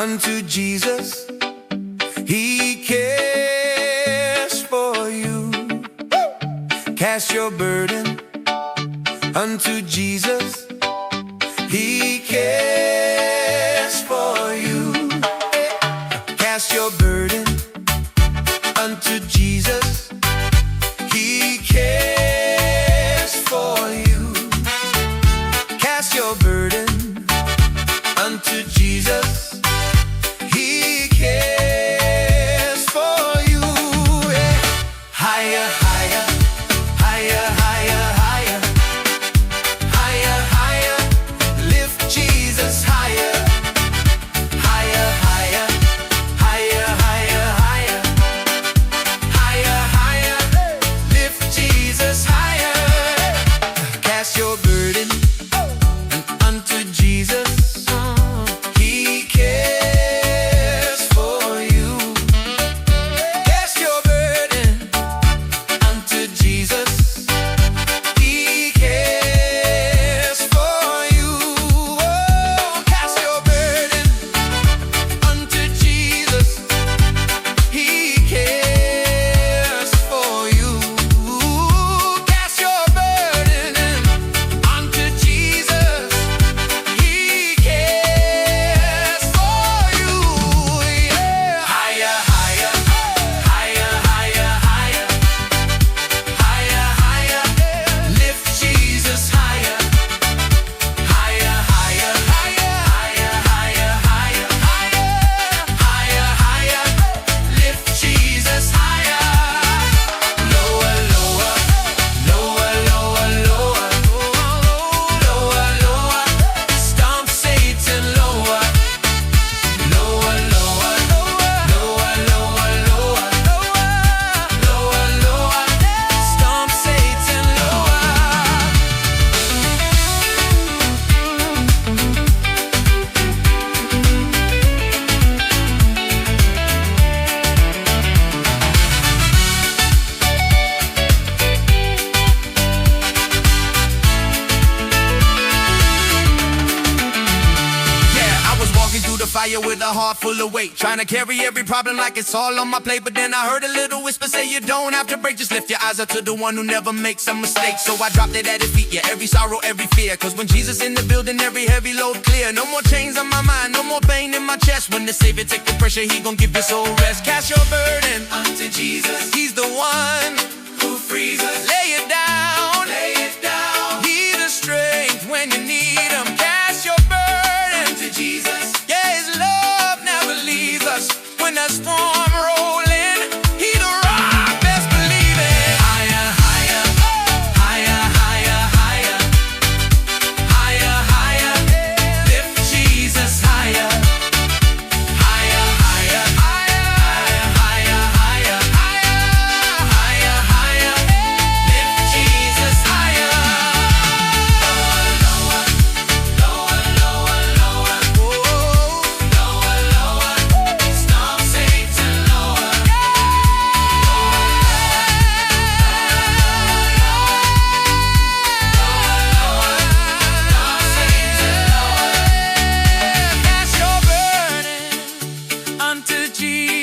unto Jesus. He cares for you. Cast your burden unto Jesus. He cares for you. Cast your burden unto Jesus. He cares for you. Cast your burden unto Jesus. He cares for you. Higher, higher, higher, higher, higher, higher, higher. Lift Jesus higher. Higher, higher, higher, higher, higher, higher, higher. Lift Jesus higher. Cast your burden unto Jesus. He cares for you. Cast your burden unto Jesus. He cares for you. Oh, cast your burden unto Jesus. He cares for you. Cast your burden unto Jesus. He cares for you. Yeah. Higher, higher, higher, higher, higher, higher, higher. Lift Jesus higher. Higher, higher, higher, higher, higher, higher, higher, higher. Lift Jesus higher. Lower, lower, lower, lower, lower, lower, lower. Stomp Satan lower. Lower, lower, lower, lower, lower, lower, lower. Stomp Satan lower. Yeah, I was walking through the fire with a heart full of weight, trying to carry every problem like it's all on my plate. But then I heard a little whisper say, you don't have to break, just lift your eyes up to the one who never makes a mistake. So I dropped it at his feet, yeah, every sorrow, every fear. Cause when Jesus in the building, every heavy load clear. No more chains on my mind, no more pain in my chest. When the Savior take the pressure, he gon' give your soul rest. Cast your burden unto Jesus. He's the one who frees us. Lay it down, lay it down. He's the strength when you need him. Cast your burden to Jesus. Yeah, his love never leaves us. When the storm rolling, he the rock, best believe it. Higher, higher, higher, higher, higher, higher, higher. Lift Jesus higher. Higher, higher, higher, higher, higher, higher, higher. Lift Jesus higher. Lower, lower, lower, lower, lower, lower. Stomp Satan lower. Cast your burden unto Jesus.